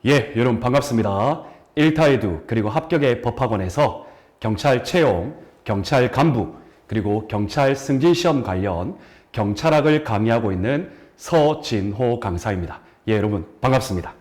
예, 여러분 반갑습니다. 1타에두 그리고 합격의 법학원에서 경찰 채용, 경찰 간부, 그리고 경찰 승진 시험 관련 경찰학을 강의하고 있는 서진호 강사입니다. 예, 여러분 반갑습니다.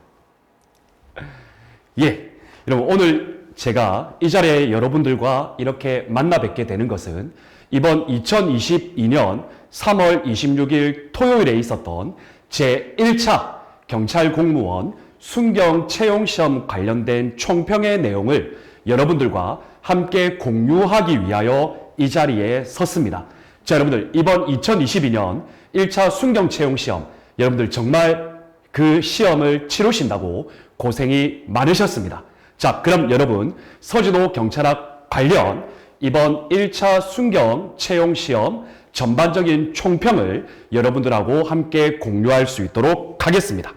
예, 여러분 오늘 제가 이 자리에 여러분들과 이렇게 만나 뵙게 되는 것은 이번 2022년 3월 26일 토요일에 있었던 제1차 경찰 공무원 순경 채용 시험 관련된 총평의 내용을 여러분들과 함께 공유하기 위하여 이 자리에 섰습니다. 자, 여러분들 이번 2022년 1차 순경 채용 시험 여러분들 정말 그 시험을 치르신다고 고생이 많으셨습니다. 자, 그럼 여러분 서진호 경찰학 관련 이번 1차 순경 채용 시험 전반적인 총평을 여러분들하고 함께 공유할 수 있도록 하겠습니다.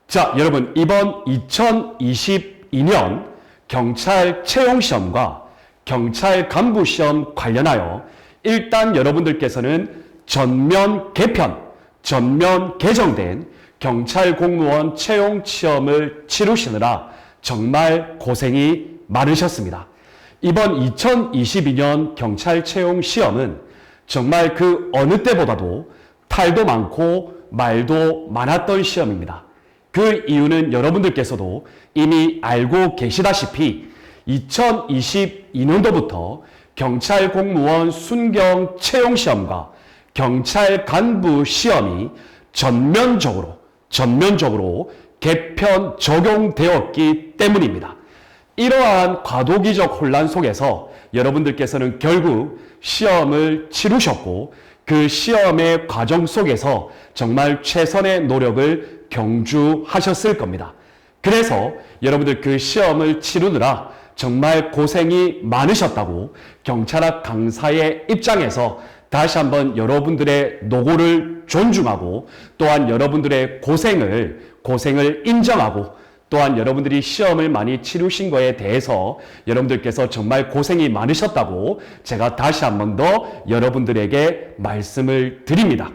자, 여러분 이번 2022년 경찰 채용 시험과 경찰 간부 시험 관련하여 일단 여러분들께서는 전면 개편, 전면 개정된 경찰 공무원 채용 시험을 치르시느라 정말 고생이 많으셨습니다. 이번 2022년 경찰 채용 시험은 정말 그 어느 때보다도 탈도 많고 말도 많았던 시험입니다. 그 이유는 여러분들께서도 이미 알고 계시다시피 2022년도부터 경찰 공무원 순경 채용 시험과 경찰 간부 시험이 전면적으로 개편 적용되었기 때문입니다. 이러한 과도기적 혼란 속에서 여러분들께서는 결국 시험을 치르셨고 그 시험의 과정 속에서 정말 최선의 노력을 경주하셨을 겁니다. 그래서 여러분들 그 시험을 치르느라 정말 고생이 많으셨다고 경찰학 강사의 입장에서 다시 한번 여러분들의 노고를 존중하고 또한 여러분들의 고생을 인정하고 또한 여러분들이 시험을 많이 치르신 거에 대해서 여러분들께서 정말 고생이 많으셨다고 제가 다시 한번 더 여러분들에게 말씀을 드립니다.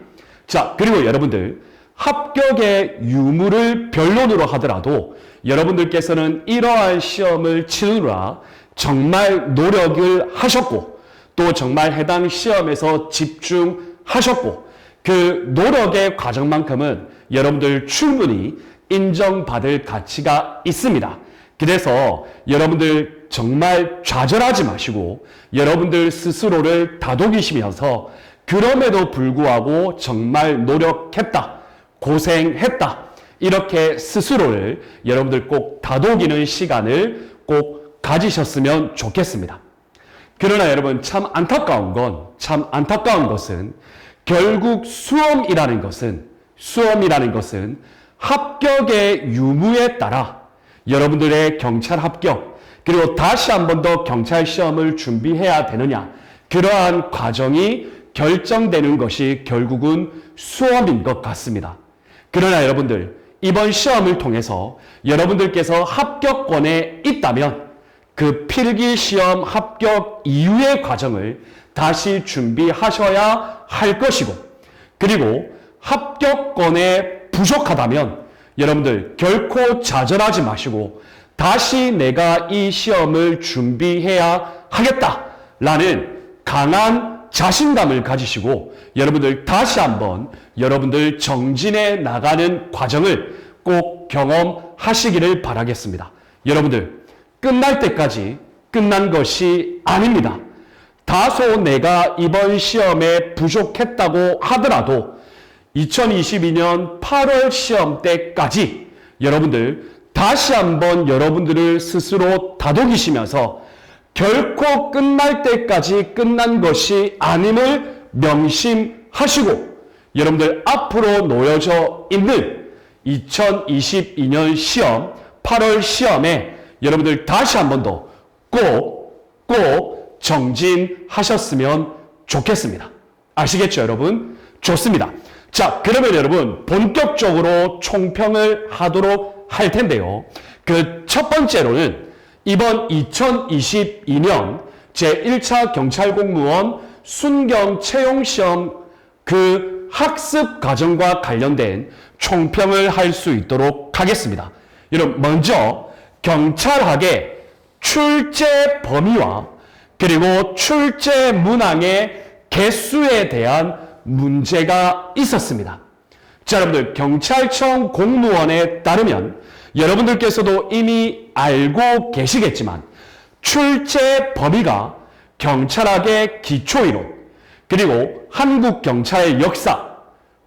자, 그리고 여러분들 합격의 유무를 변론으로 하더라도 여러분들께서는 이러한 시험을 치르느라 정말 노력을 하셨고 또 정말 해당 시험에서 집중하셨고 그 노력의 과정만큼은 여러분들 충분히 인정받을 가치가 있습니다. 그래서 여러분들 정말 좌절하지 마시고 여러분들 스스로를 다독이시면서 그럼에도 불구하고 정말 노력했다, 고생했다 이렇게 스스로를 여러분들 꼭 다독이는 시간을 꼭 가지셨으면 좋겠습니다. 그러나 여러분 참 안타까운 것은 결국 수험이라는 것은 합격의 유무에 따라 여러분들의 경찰 합격 그리고 다시 한 번 더 경찰 시험을 준비해야 되느냐 그러한 과정이 결정되는 것이 결국은 수험인 것 같습니다. 그러나 여러분들 이번 시험을 통해서 여러분들께서 합격권에 있다면 그 필기시험 합격 이후의 과정을 다시 준비하셔야 할 것이고 그리고 합격권에 부족하다면 여러분들 결코 좌절하지 마시고 다시 내가 이 시험을 준비해야 하겠다라는 강한 자신감을 가지시고 여러분들 다시 한번 여러분들 정진해 나가는 과정을 꼭 경험하시기를 바라겠습니다. 여러분들 끝날 때까지 끝난 것이 아닙니다. 다소 내가 이번 시험에 부족했다고 하더라도 2022년 8월 시험 때까지 여러분들 다시 한번 여러분들을 스스로 다독이시면서 결코 끝날 때까지 끝난 것이 아님을 명심하시고 여러분들 앞으로 놓여져 있는 2022년 시험 8월 시험에 여러분들 다시 한번 더 꼭 정진하셨으면 좋겠습니다. 아시겠죠, 여러분? 좋습니다. 자, 그러면 여러분 본격적으로 총평을 하도록 할 텐데요. 그 첫 번째로는 이번 2022년 제1차 경찰공무원 순경 채용시험 그 학습 과정과 관련된 총평을 할 수 있도록 하겠습니다. 여러분, 먼저 경찰학의 출제 범위와 그리고 출제 문항의 개수에 대한 문제가 있었습니다. 자, 여러분들, 경찰청 공무원에 따르면 여러분들께서도 이미 알고 계시겠지만 출제 범위가 경찰학의 기초이론, 그리고 한국 경찰의 역사,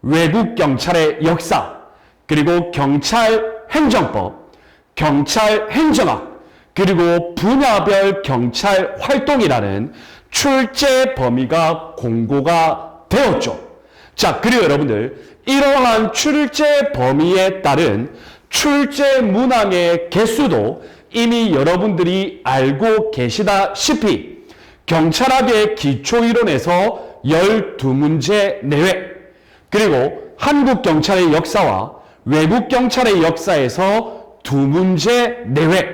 외국 경찰의 역사, 그리고 경찰 행정법, 경찰 행정학, 그리고 분야별 경찰 활동이라는 출제 범위가 공고가 되었죠. 자, 그리고 여러분들, 이러한 출제 범위에 따른 출제 문항의 개수도 이미 여러분들이 알고 계시다시피 경찰학의 기초이론에서 12문제 내외, 그리고 한국 경찰의 역사와 외국 경찰의 역사에서 2문제 내외,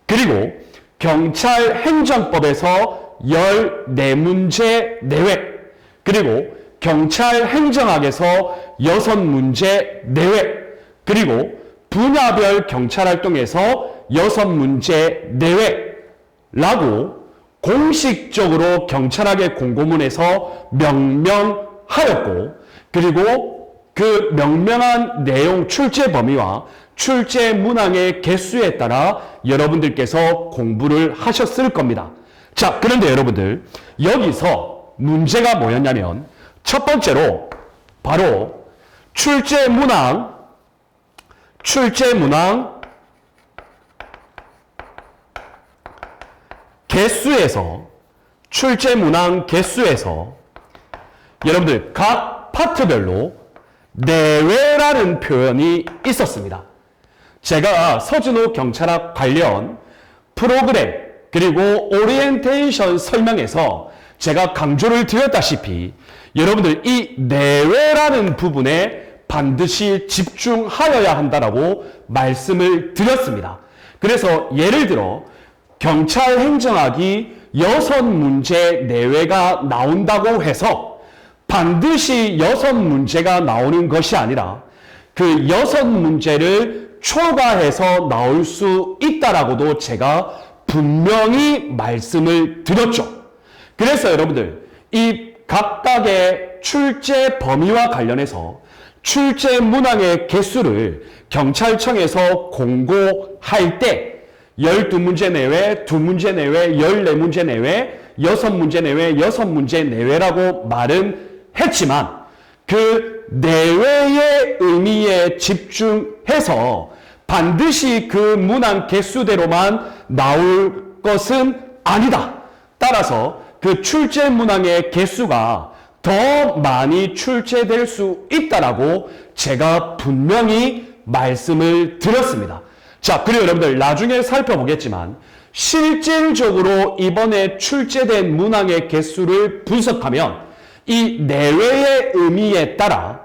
그리고 경찰 행정법에서 14문제 내외, 그리고 경찰 행정학에서 6문제 내외, 그리고 분야별 경찰활동에서 6문제 내외라고 공식적으로 경찰학의 공고문에서 명명하였고, 그리고 그 명명한 내용 출제 범위와 출제 문항의 개수에 따라 여러분들께서 공부를 하셨을 겁니다. 자, 그런데 여러분들, 여기서 문제가 뭐였냐면 첫 번째로 바로 출제 문항 개수에서, 출제 문항 개수에서 여러분들 각 파트별로 내외라는 표현이 있었습니다. 제가 서준호 경찰학 관련 프로그램 그리고 오리엔테이션 설명에서 제가 강조를 드렸다시피 여러분들 이 내외라는 부분에 반드시 집중하여야 한다라고 말씀을 드렸습니다. 그래서 예를 들어 경찰 행정학이 6문제 내외가 나온다고 해서 반드시 6문제가 나오는 것이 아니라 그 6문제를 초과해서 나올 수 있다라고도 제가 분명히 말씀을 드렸죠. 그래서 여러분들 이 각각의 출제 범위와 관련해서 출제 문항의 개수를 경찰청에서 공고할 때 12문제 내외, 2문제 내외, 14문제 내외, 6문제 내외, 6문제 내외라고 말은 했지만 그 내외의 의미에 집중해서 반드시 그 문항 개수대로만 나올 것은 아니다. 따라서 그 출제 문항의 개수가 더 많이 출제될 수 있다라고 제가 분명히 말씀을 드렸습니다. 자, 그리고 여러분들 나중에 살펴보겠지만 실질적으로 이번에 출제된 문항의 개수를 분석하면 이 내외의 의미에 따라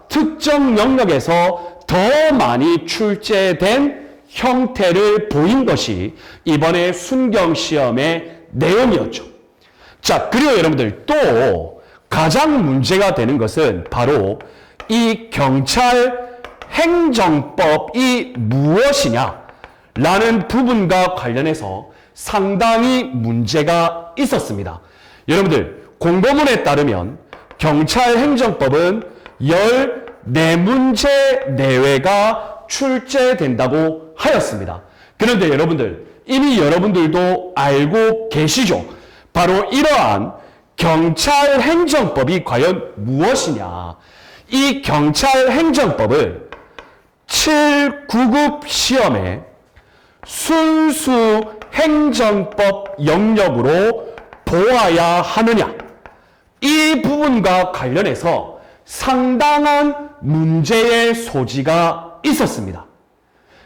특정 영역에서 더 많이 출제된 형태를 보인 것이 이번에 순경시험의 내용이었죠. 자, 그리고 여러분들 또 가장 문제가 되는 것은 바로 이 경찰 행정법이 무엇이냐 라는 부분과 관련해서 상당히 문제가 있었습니다. 여러분들 공고문에 따르면 경찰 행정법은 14문제 내외가 출제된다고 하였습니다. 그런데 여러분들 이미 여러분들도 알고 계시죠? 바로 이러한 경찰 행정법이 과연 무엇이냐? 이 경찰 행정법을 7, 9급 시험에 순수 행정법 영역으로 보아야 하느냐? 이 부분과 관련해서 상당한 문제의 소지가 있었습니다.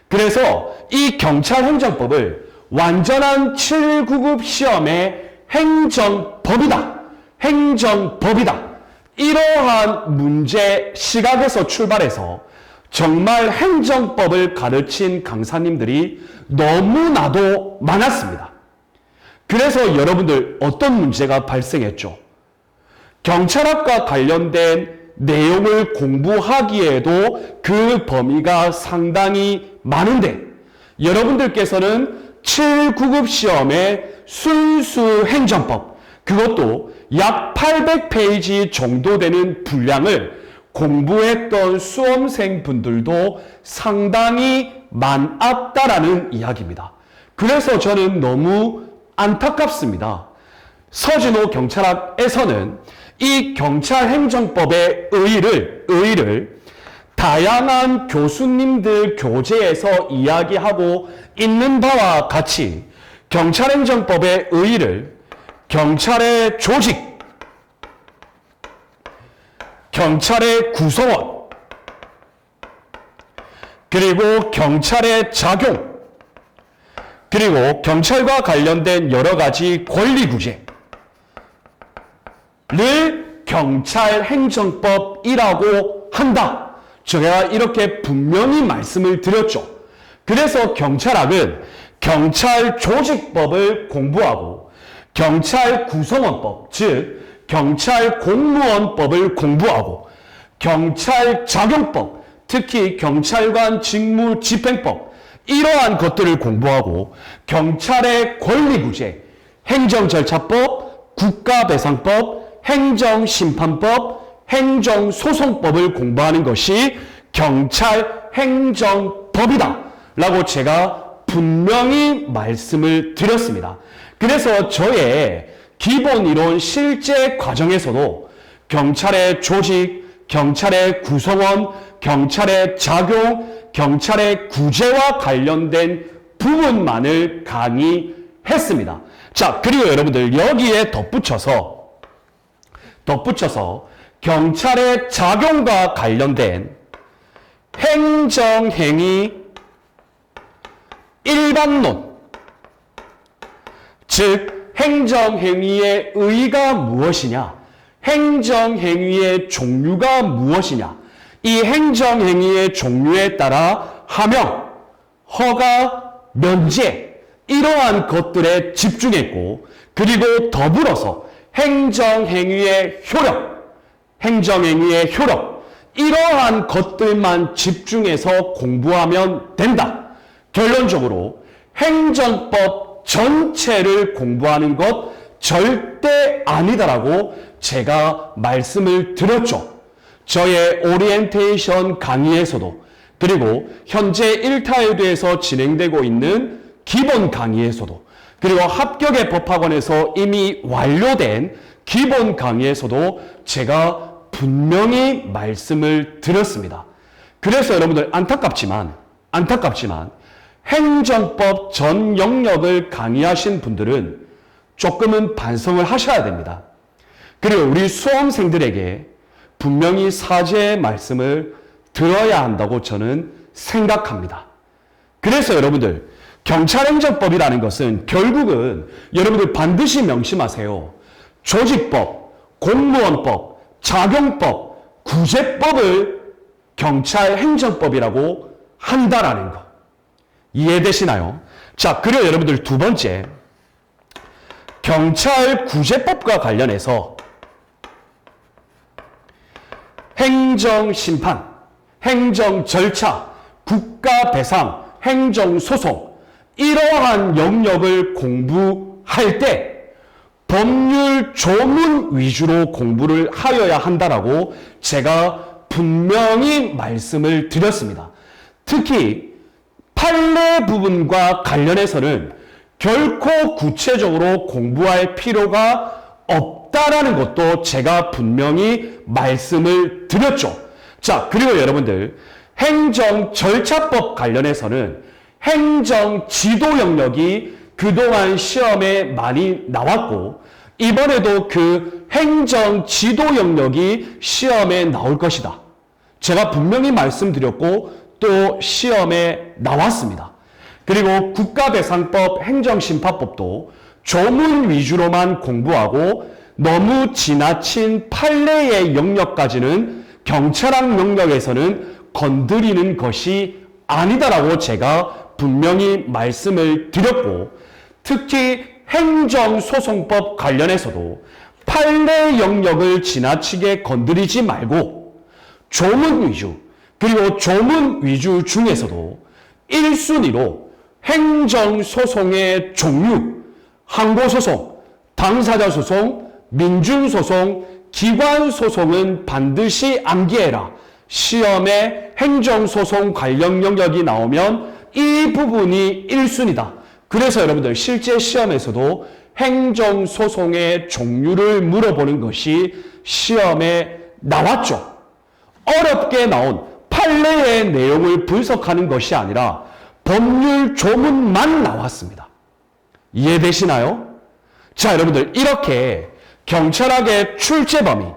그래서 이 경찰 행정법을 완전한 7, 9급 시험의 행정법이다. 이러한 문제 시각에서 출발해서 정말 행정법을 가르친 강사님들이 너무나도 많았습니다. 그래서 여러분들 어떤 문제가 발생했죠? 경찰학과 관련된 내용을 공부하기에도 그 범위가 상당히 많은데 여러분들께서는 7, 9급 시험의 순수 행정법, 그것도 약 800페이지 정도 되는 분량을 공부했던 수험생 분들도 상당히 많았다라는 이야기입니다. 그래서 저는 너무 안타깝습니다. 서진호 경찰학에서는 이 경찰행정법의 의의를 다양한 교수님들 교재에서 이야기하고 있는 바와 같이 경찰행정법의 의의를 경찰의 조직, 경찰의 구성원, 그리고 경찰의 작용, 그리고 경찰과 관련된 여러 가지 권리 구제를 경찰행정법이라고 한다. 제가 이렇게 분명히 말씀을 드렸죠. 그래서 경찰학은 경찰조직법을 공부하고 경찰 구성원법, 즉 경찰 공무원법을 공부하고 경찰 작용법, 특히 경찰관 직무 집행법, 이러한 것들을 공부하고 경찰의 권리구제, 행정절차법, 국가배상법, 행정심판법, 행정소송법을 공부하는 것이 경찰행정법이다 라고 제가 분명히 말씀을 드렸습니다. 그래서 저의 기본이론 실제 과정에서도 경찰의 조직, 경찰의 구성원, 경찰의 작용, 경찰의 구제와 관련된 부분만을 강의했습니다. 자, 그리고 여러분들 여기에 덧붙여서 경찰의 작용과 관련된 행정행위 일반론, 즉 행정행위의 의의가 무엇이냐, 행정행위의 종류가 무엇이냐, 이 행정행위의 종류에 따라 하명, 허가, 면제, 이러한 것들에 집중했고, 그리고 더불어서 행정행위의 효력, 이러한 것들만 집중해서 공부하면 된다. 결론적으로 행정법 전체를 공부하는 것 절대 아니다라고 제가 말씀을 드렸죠. 저의 오리엔테이션 강의에서도, 그리고 현재 1타에드에서 진행되고 있는 기본 강의에서도, 그리고 합격의 법학원에서 이미 완료된 기본 강의에서도 제가 분명히 말씀을 드렸습니다. 그래서 여러분들 안타깝지만 행정법 전 영역을 강의하신 분들은 조금은 반성을 하셔야 됩니다. 그리고 우리 수험생들에게 분명히 사죄의 말씀을 들어야 한다고 저는 생각합니다. 그래서 여러분들 경찰행정법이라는 것은 결국은 여러분들 반드시 명심하세요. 조직법, 공무원법, 작용법, 구제법을 경찰행정법이라고 한다라는 거. 이해되시나요? 자, 그리고 여러분들 두 번째, 경찰구제법과 관련해서 행정심판, 행정절차, 국가배상, 행정소송, 이러한 영역을 공부할 때 법률 조문 위주로 공부를 하여야 한다라고 제가 분명히 말씀을 드렸습니다. 특히 판례 부분과 관련해서는 결코 구체적으로 공부할 필요가 없다라는 것도 제가 분명히 말씀을 드렸죠. 자, 그리고 여러분들 행정절차법 관련해서는 행정지도 영역이 그동안 시험에 많이 나왔고 이번에도 그 행정지도 영역이 시험에 나올 것이다. 제가 분명히 말씀드렸고 또 시험에 나왔습니다. 그리고 국가배상법, 행정심판법도 조문 위주로만 공부하고 너무 지나친 판례의 영역까지는 경찰학 영역에서는 건드리는 것이 아니다라고 제가 분명히 말씀을 드렸고, 특히 행정소송법 관련해서도 판례 영역을 지나치게 건드리지 말고 조문 위주, 그리고 조문 위주 중에서도 1순위로 행정소송의 종류, 항고소송, 당사자소송, 민중소송, 기관소송은 반드시 암기해라. 시험에 행정소송 관련 영역이 나오면 이 부분이 1순위다. 그래서 여러분들 실제 시험에서도 행정소송의 종류를 물어보는 것이 시험에 나왔죠. 어렵게 나온 판례의 내용을 분석하는 것이 아니라 법률 조문만 나왔습니다. 이해되시나요? 자, 여러분들 이렇게 경찰학의 출제 범위,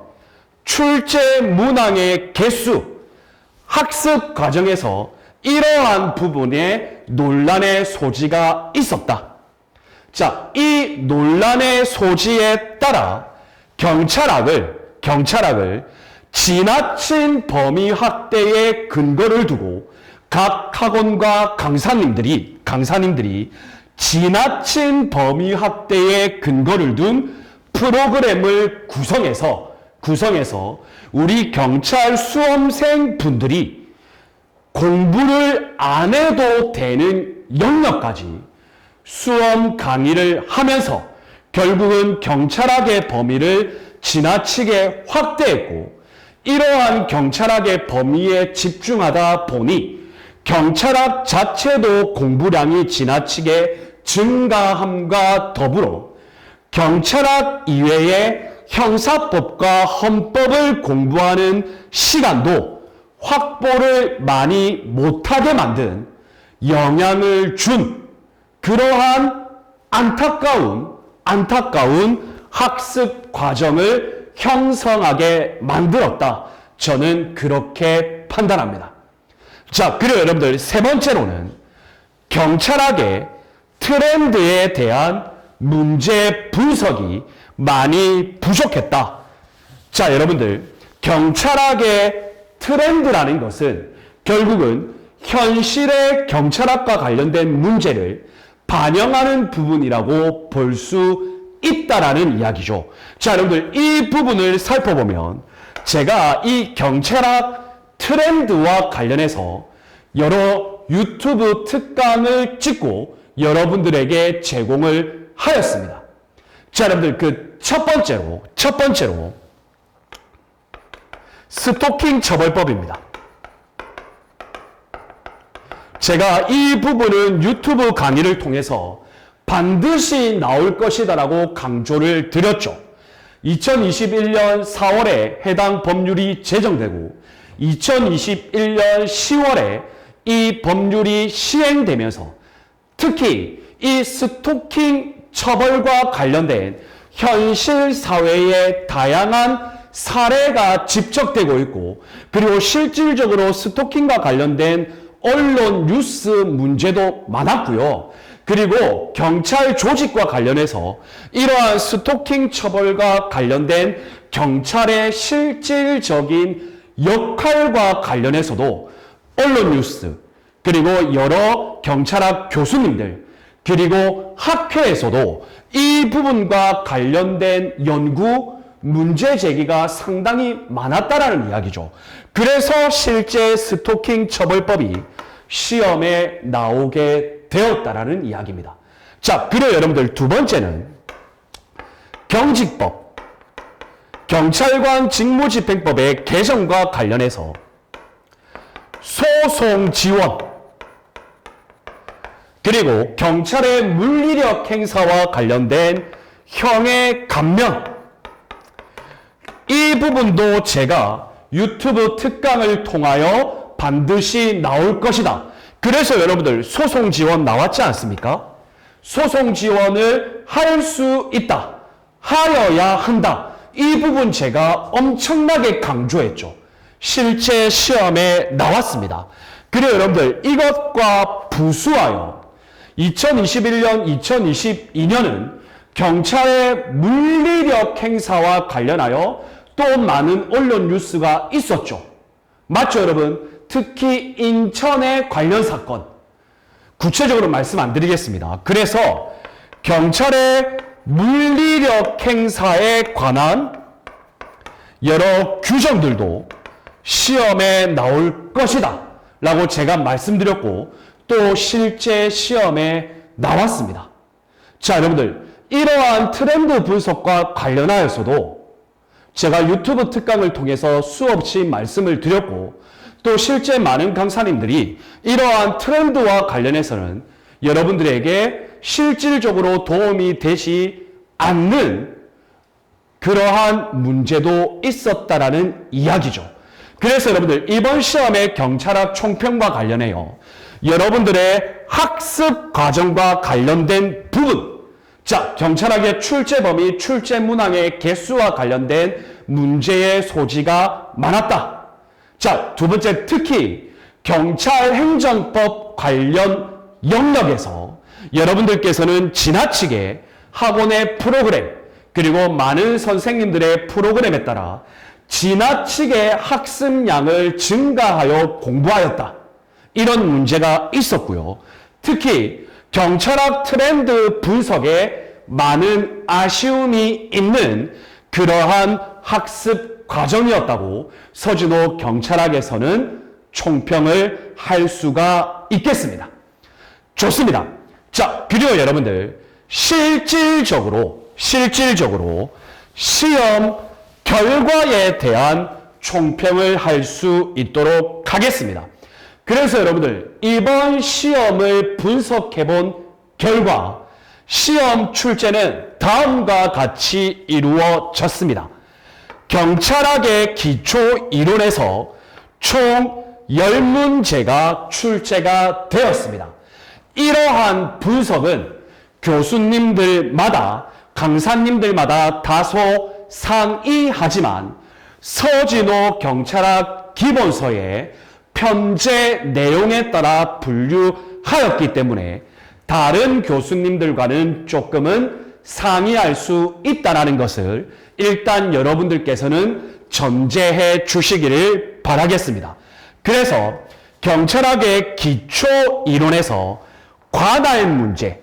출제 문항의 개수, 학습 과정에서 이러한 부분에 논란의 소지가 있었다. 자, 이 논란의 소지에 따라 경찰학을 지나친 범위 확대의 근거를 두고 각 학원과 강사님들이 지나친 범위 확대의 근거를 둔 프로그램을 구성해서 우리 경찰 수험생 분들이 공부를 안 해도 되는 영역까지 수험 강의를 하면서 결국은 경찰학의 범위를 지나치게 확대했고, 이러한 경찰학의 범위에 집중하다 보니 경찰학 자체도 공부량이 지나치게 증가함과 더불어 경찰학 이외에 형사법과 헌법을 공부하는 시간도 확보를 많이 못하게 만든, 영향을 준 그러한 안타까운 학습 과정을 형성하게 만들었다. 저는 그렇게 판단합니다. 자, 그리고 여러분들 세 번째로는 경찰학의 트렌드에 대한 문제 분석이 많이 부족했다. 자, 여러분들 경찰학의 트렌드라는 것은 결국은 현실의 경찰학과 관련된 문제를 반영하는 부분이라고 볼 수 있다라는 이야기죠. 자, 여러분들 이 부분을 살펴보면 제가 이 경찰학 트렌드와 관련해서 여러 유튜브 특강을 찍고 여러분들에게 제공을 하였습니다. 자, 여러분들 그 첫 번째로 스토킹 처벌법입니다. 제가 이 부분은 유튜브 강의를 통해서 반드시 나올 것이다라고 강조를 드렸죠. 2021년 4월에 해당 법률이 제정되고 2021년 10월에 이 법률이 시행되면서 특히 이 스토킹 처벌과 관련된 현실 사회의 다양한 사례가 집적되고 있고, 그리고 실질적으로 스토킹과 관련된 언론 뉴스 문제도 많았고요. 그리고 경찰 조직과 관련해서 이러한 스토킹 처벌과 관련된 경찰의 실질적인 역할과 관련해서도 언론 뉴스, 그리고 여러 경찰학 교수님들, 그리고 학회에서도 이 부분과 관련된 연구, 문제 제기가 상당히 많았다라는 이야기죠. 그래서 실제 스토킹 처벌법이 시험에 나오게 되었다라는 이야기입니다. 자, 그리고 여러분들 두 번째는 경직법, 경찰관 직무집행법의 개정과 관련해서 소송 지원, 그리고 경찰의 물리력 행사와 관련된 형의 감면, 이 부분도 제가 유튜브 특강을 통하여 반드시 나올 것이다. 그래서 여러분들 소송 지원 나왔지 않습니까? 소송 지원을 할 수 있다. 하여야 한다. 이 부분 제가 엄청나게 강조했죠. 실제 시험에 나왔습니다. 그리고 여러분들 이것과 부수하여 2021년, 2022년은 경찰의 물리력 행사와 관련하여 또 많은 언론 뉴스가 있었죠. 맞죠, 여러분? 특히 인천의 관련 사건. 구체적으로 말씀 안 드리겠습니다. 그래서 경찰의 물리력 행사에 관한 여러 규정들도 시험에 나올 것이다 라고 제가 말씀드렸고 또 실제 시험에 나왔습니다. 자, 여러분들 이러한 트렌드 분석과 관련하여서도 제가 유튜브 특강을 통해서 수없이 말씀을 드렸고 또 실제 많은 강사님들이 이러한 트렌드와 관련해서는 여러분들에게 실질적으로 도움이 되지 않는 그러한 문제도 있었다라는 이야기죠. 그래서 여러분들 이번 시험의 경찰학 총평과 관련해요. 여러분들의 학습 과정과 관련된 부분, 자, 경찰학의 출제 범위, 출제 문항의 개수와 관련된 문제의 소지가 많았다. 자, 두 번째, 특히 경찰행정법 관련 영역에서 여러분들께서는 지나치게 학원의 프로그램 그리고 많은 선생님들의 프로그램에 따라 지나치게 학습량을 증가하여 공부하였다. 이런 문제가 있었고요. 특히 경찰학 트렌드 분석에 많은 아쉬움이 있는 그러한 학습 과정이었다고 서진호 경찰학에서는 총평을 할 수가 있겠습니다. 좋습니다. 자, 그리고 여러분들 실질적으로 시험 결과에 대한 총평을 할 수 있도록 하겠습니다. 그래서 여러분들 이번 시험을 분석해 본 결과 시험 출제는 다음과 같이 이루어졌습니다. 경찰학의 기초 이론에서 총 10문제가 출제가 되었습니다. 이러한 분석은 교수님들마다 강사님들마다 다소 상이하지만 서진호 경찰학 기본서의 편제 내용에 따라 분류하였기 때문에 다른 교수님들과는 조금은 상이할 수 있다는 것을 일단 여러분들께서는 전제해 주시기를 바라겠습니다. 그래서 경찰학의 기초 이론에서 관할 문제,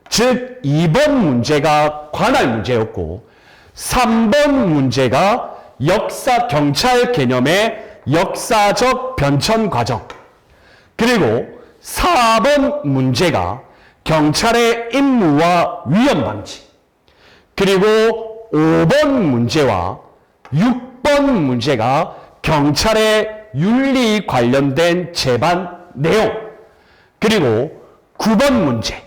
즉 2번 문제가 관할 문제였고 3번 문제가 경찰 개념의 역사적 변천 과정, 그리고 4번 문제가 경찰의 임무와 위험 방지, 그리고 5번 문제와 6번 문제가 경찰의 윤리 관련된 재반 내용, 그리고 9번 문제,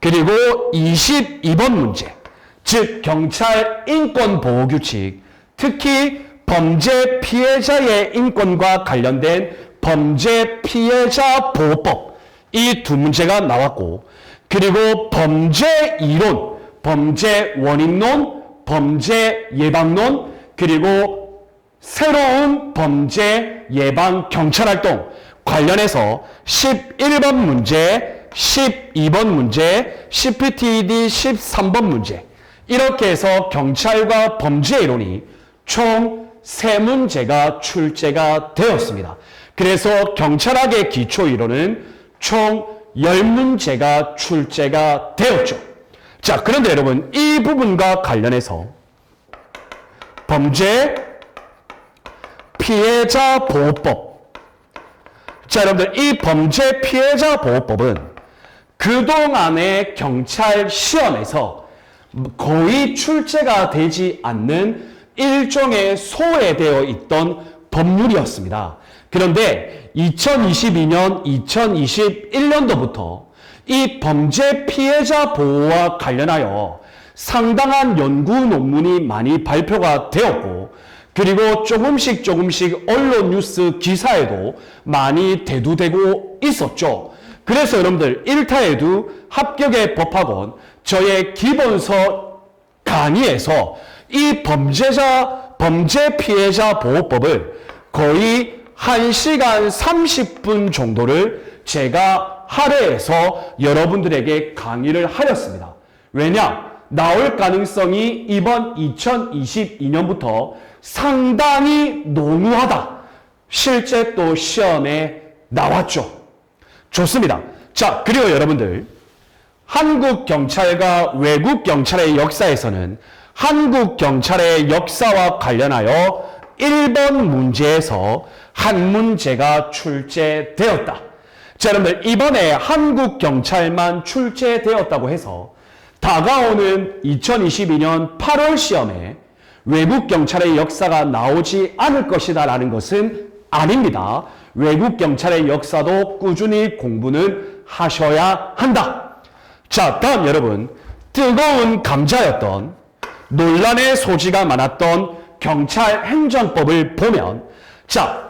그리고 22번 문제, 즉 경찰 인권보호규칙, 특히 범죄 피해자의 인권과 관련된 범죄 피해자 보호법, 이 두 문제가 나왔고, 그리고 범죄 이론, 범죄 원인론, 범죄 예방론, 그리고 새로운 범죄 예방 경찰활동 관련해서 11번 문제, 12번 문제, CPTD 13번 문제, 이렇게 해서 경찰과 범죄 이론이 총 3문제가 출제가 되었습니다. 그래서 경찰학의 기초 이론은 총 10문제가 출제가 되었죠. 자, 그런데 여러분 이 부분과 관련해서 범죄 피해자 보호법, 자, 여러분들 이 범죄 피해자 보호법은 그동안의 경찰 시험에서 거의 출제가 되지 않는 일종의 소외되어 있던 법률이었습니다. 그런데 2022년, 2021년도부터 이 범죄 피해자 보호와 관련하여 상당한 연구 논문이 많이 발표가 되었고, 그리고 조금씩 언론 뉴스 기사에도 많이 대두되고 있었죠. 그래서 여러분들 1타에도 합격의 법학원 저의 기본서 강의에서 이 범죄 피해자 보호법을 거의 1시간 30분 정도를 제가 할애해서 여러분들에게 강의를 하였습니다. 왜냐? 나올 가능성이 이번 2022년부터 상당히 농후하다. 실제 또 시험에 나왔죠. 좋습니다. 자, 그리고 여러분들 한국 경찰과 외국 경찰의 역사에서는 한국 경찰의 역사와 관련하여 1번 문제에서 한 문제가 출제되었다. 자, 여러분들 이번에 한국경찰만 출제되었다고 해서 다가오는 2022년 8월 시험에 외국 경찰의 역사가 나오지 않을 것이다 라는 것은 아닙니다. 외국 경찰의 역사도 꾸준히 공부는 하셔야 한다. 자, 다음 여러분, 뜨거운 감자였던 논란의 소지가 많았던 경찰행정법을 보면, 자,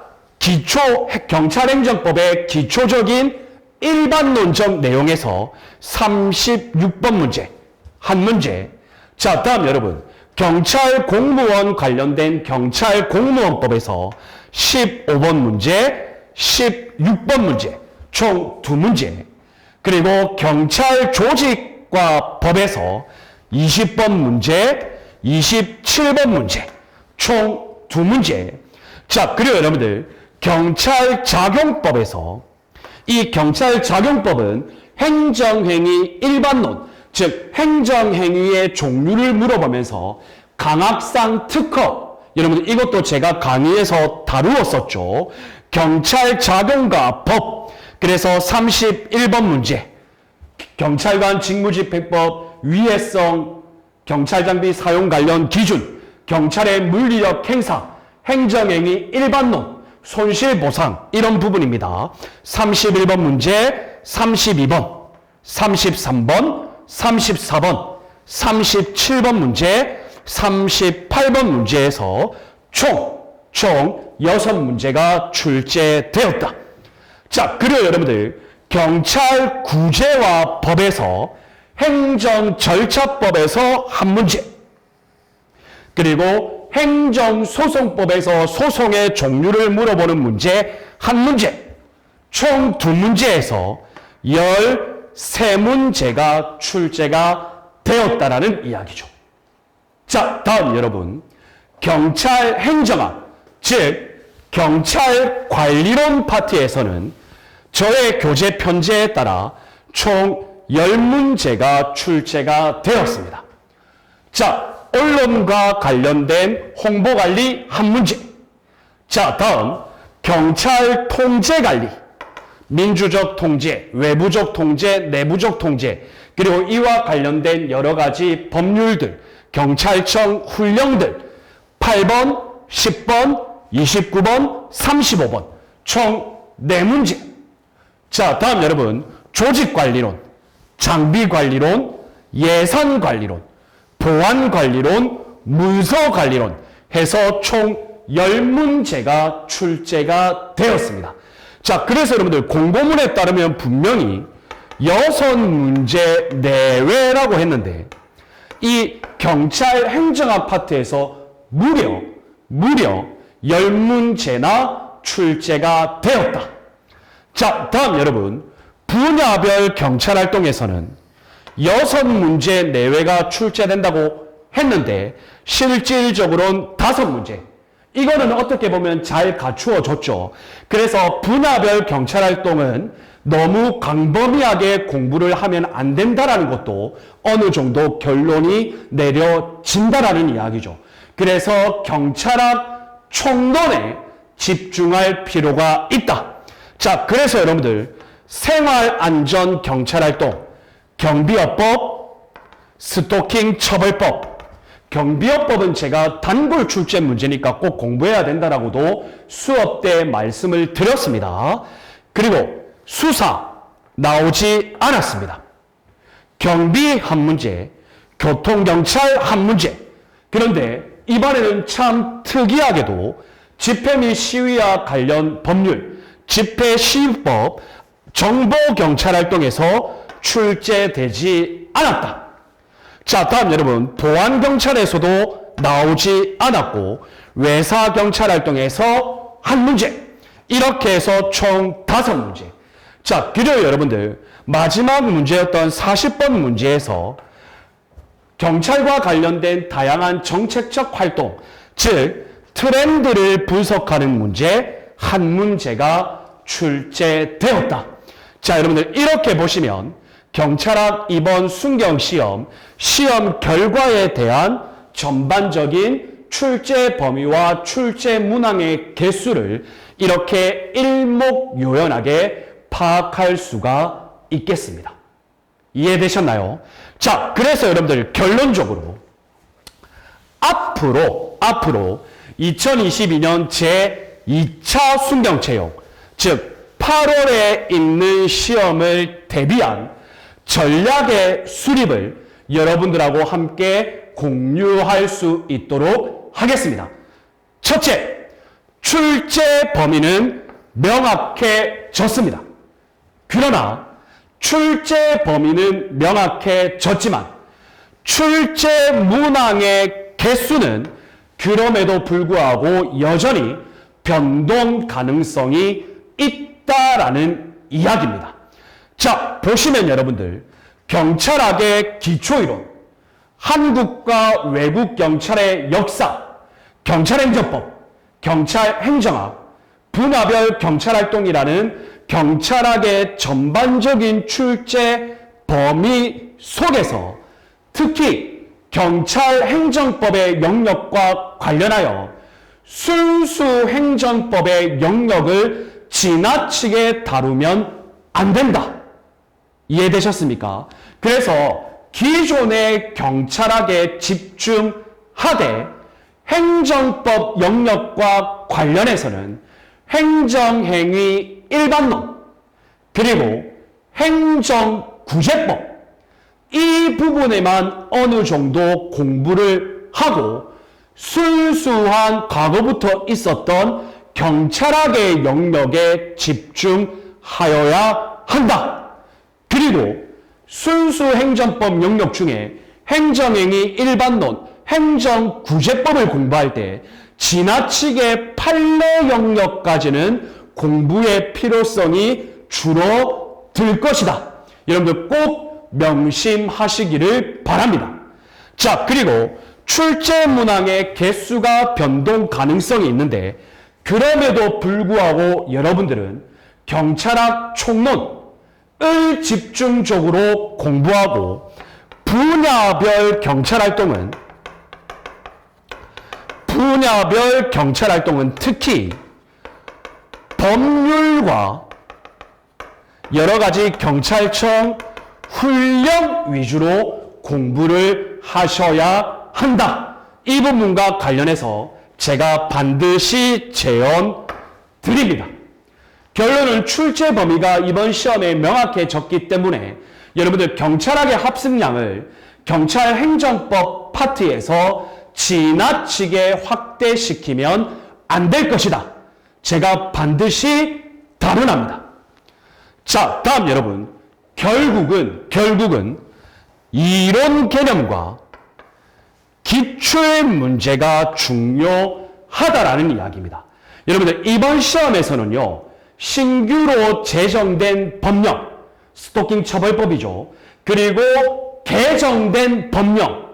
경찰행정법의 기초적인 일반론적 내용에서 36번 문제, 한 문제. 자, 다음 여러분, 경찰 공무원 관련된 경찰공무원법에서 15번 문제, 16번 문제, 총 2문제. 그리고 경찰 조직과 법에서 20번 문제, 27번 문제, 총 2문제. 자, 그리고 여러분들 경찰작용법에서 이 경찰작용법은 행정행위 일반론, 즉 행정행위의 종류를 물어보면서 강학상 특허, 여러분들 이것도 제가 강의에서 다루었었죠. 경찰작용과 법, 그래서 31번 문제, 경찰관 직무집행법, 위해성, 경찰장비 사용 관련 기준, 경찰의 물리력 행사, 행정행위 일반론, 손실보상, 이런 부분입니다. 31번 문제, 32번, 33번, 34번, 37번 문제, 38번 문제에서 총 6문제가 출제되었다. 자, 그리고 여러분들 경찰 구제와 법에서 행정절차법에서 한 문제, 그리고 행정소송법에서 소송의 종류를 물어보는 문제 한 문제, 총 2문제에서 13문제가 출제가 되었다라는 이야기죠. 자, 다음 여러분, 경찰행정학, 즉 경찰관리론 파트에서는 저의 교재 편제에 따라 총 10문제가 출제가 되었습니다. 자, 언론과 관련된 홍보관리 한 문제. 자, 다음 경찰 통제관리, 민주적 통제, 외부적 통제, 내부적 통제, 그리고 이와 관련된 여러 가지 법률들, 경찰청 훈령들 8번, 10번, 29번, 35번, 총 4문제. 자, 다음 여러분, 조직관리론, 장비관리론, 예산관리론, 보안관리론, 문서관리론 해서 총 10문제가 출제가 되었습니다. 자, 그래서 여러분들 공고문에 따르면 분명히 6문제 내외라고 했는데 이 경찰 행정학 파트에서 무려 10문제나 출제가 되었다. 자, 다음 여러분, 분야별 경찰활동에서는 6문제 내외가 출제된다고 했는데 실질적으로는 5문제. 이거는 어떻게 보면 잘 갖추어졌죠. 그래서 분야별 경찰활동은 너무 광범위하게 공부를 하면 안 된다라는 것도 어느 정도 결론이 내려진다라는 이야기죠. 그래서 경찰학 총론에 집중할 필요가 있다. 자, 그래서 여러분들 생활안전 경찰활동, 경비업법, 스토킹 처벌법, 경비업법은 제가 단골 출제 문제니까 꼭 공부해야 된다라고도 수업 때 말씀을 드렸습니다. 그리고 수사 나오지 않았습니다. 경비 한 문제, 교통경찰 한 문제. 그런데 이번에는 참 특이하게도 집회 및 시위와 관련 법률, 집회시위법, 정보경찰활동에서 출제되지 않았다. 자, 다음 여러분, 보안경찰에서도 나오지 않았고 외사경찰활동에서 한 문제, 이렇게 해서 총 5문제. 자, 그리고 여러분들 마지막 문제였던 40번 문제에서 경찰과 관련된 다양한 정책적 활동, 즉 트렌드를 분석하는 문제 한 문제가 출제되었다. 자, 여러분들 이렇게 보시면 경찰학 이번 순경시험 시험 결과에 대한 전반적인 출제 범위와 출제 문항의 개수를 이렇게 일목요연하게 파악할 수가 있겠습니다. 이해되셨나요? 자, 그래서 여러분들 결론적으로 앞으로 2022년 제2차 순경채용, 즉 8월에 있는 시험을 대비한 전략의 수립을 여러분들하고 함께 공유할 수 있도록 하겠습니다. 첫째, 출제 범위는 명확해졌습니다. 그러나 출제 범위는 명확해졌지만 출제 문항의 개수는 그럼에도 불구하고 여전히 변동 가능성이 있다라는 이야기입니다. 자, 보시면 여러분들 경찰학의 기초이론, 한국과 외국 경찰의 역사, 경찰행정법, 경찰행정학, 분야별 경찰활동이라는 경찰학의 전반적인 출제 범위 속에서 특히 경찰행정법의 영역과 관련하여 순수행정법의 영역을 지나치게 다루면 안 된다. 이해되셨습니까? 그래서 기존의 경찰학에 집중하되 행정법 영역과 관련해서는 행정행위 일반론 그리고 행정구제법 이 부분에만 어느 정도 공부를 하고 순수한 과거부터 있었던 경찰학의 영역에 집중하여야 한다. 그리고 순수행정법 영역 중에 행정행위 일반론, 행정구제법을 공부할 때 지나치게 판례 영역까지는 공부의 필요성이 줄어들 것이다. 여러분들 꼭 명심하시기를 바랍니다. 자, 그리고 출제 문항의 개수가 변동 가능성이 있는데 그럼에도 불구하고 여러분들은 경찰학 총론을 집중적으로 공부하고 분야별 경찰활동은 특히 법률과 여러가지 경찰청 훈련 위주로 공부를 하셔야 한다. 이 부분과 관련해서 제가 반드시 제언 드립니다. 결론은 출제 범위가 이번 시험에 명확해졌기 때문에 여러분들 경찰학의 합승량을 경찰행정법 파트에서 지나치게 확대시키면 안 될 것이다. 제가 반드시 단언합니다. 자, 다음 여러분. 결국은 이론 개념과 기출 문제가 중요하다라는 이야기입니다. 여러분들 이번 시험에서는요. 신규로 제정된 법령, 스토킹 처벌법이죠. 그리고 개정된 법령,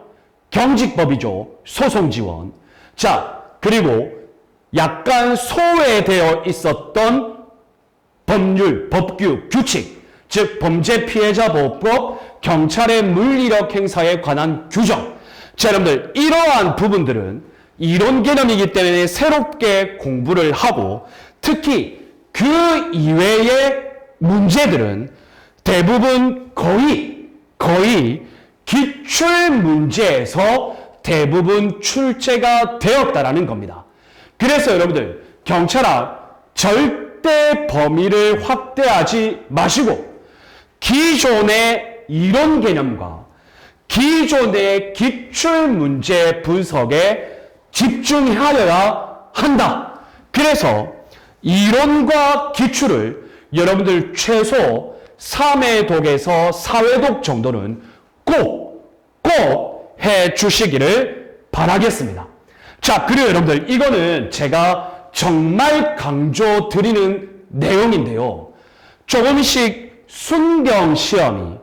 경직법이죠. 소송지원. 자, 그리고 약간 소외되어 있었던 법률, 법규, 규칙, 즉 범죄피해자보호법, 경찰의 물리력 행사에 관한 규정. 자, 여러분들 이러한 부분들은 이론 개념이기 때문에 새롭게 공부를 하고 특히 그 이외의 문제들은 대부분 거의 기출 문제에서 대부분 출제가 되었다라는 겁니다. 그래서 여러분들 경찰학 절대 범위를 확대하지 마시고 기존의 이론 개념과 기존의 기출 문제 분석에 집중하여야 한다. 그래서 이론과 기출을 여러분들 최소 3회독에서 4회독 정도는 꼭 해주시기를 바라겠습니다. 자, 그리고 여러분들 이거는 제가 정말 강조드리는 내용인데요. 조금씩 순경시험이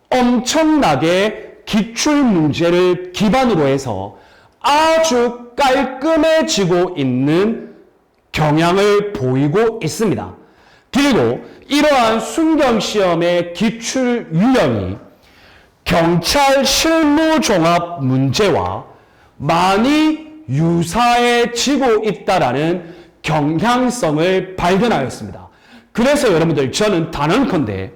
엄청나게 기출문제를 기반으로 해서 아주 깔끔해지고 있는 경향을 보이고 있습니다. 그리고 이러한 순경시험의 기출 유형이 경찰 실무종합 문제와 많이 유사해지고 있다라는 경향성을 발견하였습니다. 그래서 여러분들 저는 단언컨대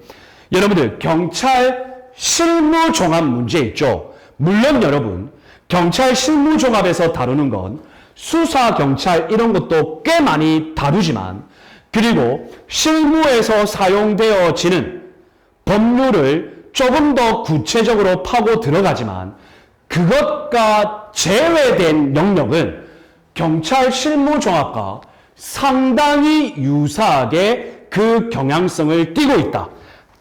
여러분들 경찰 실무 종합 문제 있죠. 물론 여러분 경찰 실무 종합에서 다루는 건 수사 경찰 이런 것도 꽤 많이 다루지만 그리고 실무에서 사용되어지는 법률을 조금 더 구체적으로 파고 들어가지만 그것과 제외된 영역은 경찰 실무 종합과 상당히 유사하게 그 경향성을 띠고 있다.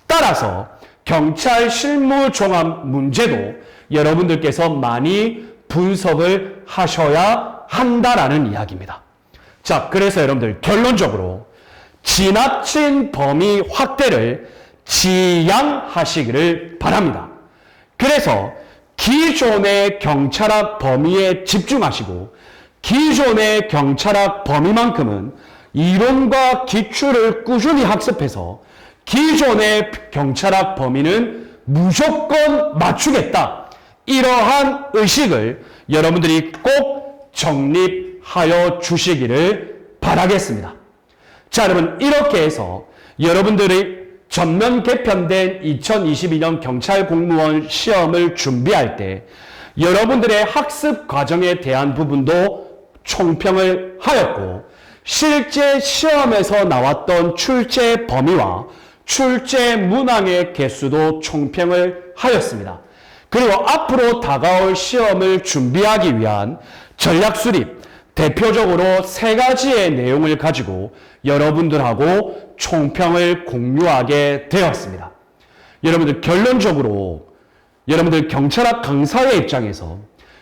따라서 경찰 실무 종합 문제도 여러분들께서 많이 분석을 하셔야 한다라는 이야기입니다. 자, 그래서 여러분들 결론적으로 지나친 범위 확대를 지양하시기를 바랍니다. 그래서 기존의 경찰학 범위에 집중하시고 기존의 경찰학 범위만큼은 이론과 기출을 꾸준히 학습해서 기존의 경찰학 범위는 무조건 맞추겠다. 이러한 의식을 여러분들이 꼭 정립하여 주시기를 바라겠습니다. 자, 여러분 이렇게 해서 여러분들이 전면 개편된 2022년 경찰 공무원 시험을 준비할 때 여러분들의 학습 과정에 대한 부분도 총평을 하였고 실제 시험에서 나왔던 출제 범위와 출제 문항의 개수도 총평을 하였습니다. 그리고 앞으로 다가올 시험을 준비하기 위한 전략 수립, 대표적으로 3가지의 내용을 가지고 여러분들하고 총평을 공유하게 되었습니다. 여러분들 결론적으로 여러분들 경찰학 강사의 입장에서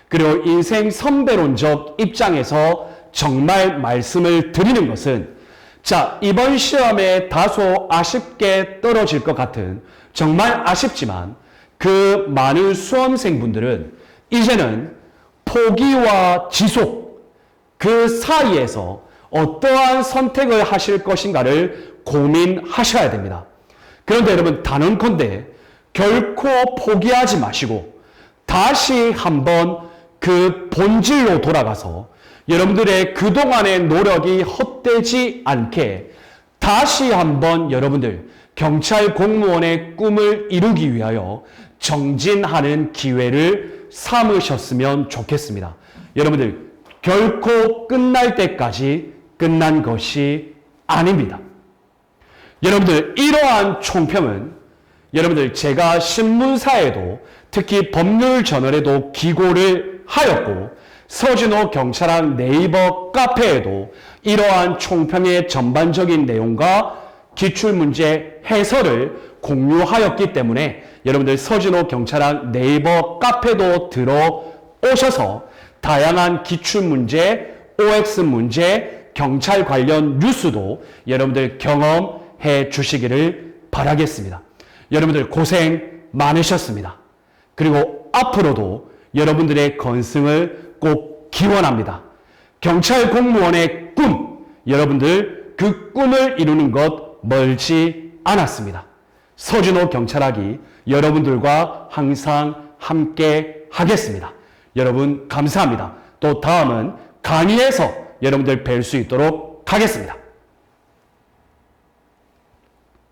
그리고 인생 선배론적 입장에서 정말 말씀을 드리는 것은 자, 이번 시험에 다소 아쉽게 떨어질 것 같은 정말 아쉽지만 그 많은 수험생분들은 이제는 포기와 지속 그 사이에서 어떠한 선택을 하실 것인가를 고민하셔야 됩니다. 그런데 여러분 단언컨대 결코 포기하지 마시고 다시 한번 그 본질로 돌아가서 여러분들의 그동안의 노력이 헛되지 않게 다시 한번 여러분들 경찰 공무원의 꿈을 이루기 위하여 정진하는 기회를 삼으셨으면 좋겠습니다. 여러분들 결코 끝날 때까지 끝난 것이 아닙니다. 여러분들 이러한 총평은 여러분들 제가 신문사에도 특히 법률저널에도 기고를 하였고 서진호 경찰학 네이버 카페에도 이러한 총평의 전반적인 내용과 기출문제 해설을 공유하였기 때문에 여러분들 서진호 경찰학 네이버 카페도 들어오셔서 다양한 기출문제, OX 문제, 경찰 관련 뉴스도 여러분들 경험해 주시기를 바라겠습니다. 여러분들 고생 많으셨습니다. 그리고 앞으로도 여러분들의 건승을 꼭 기원합니다. 경찰 공무원의 꿈, 여러분들 그 꿈을 이루는 것 멀지 않았습니다. 서진호 경찰학이 여러분들과 항상 함께 하겠습니다. 여러분 감사합니다. 또 다음은 강의에서 여러분들 뵐 수 있도록 하겠습니다.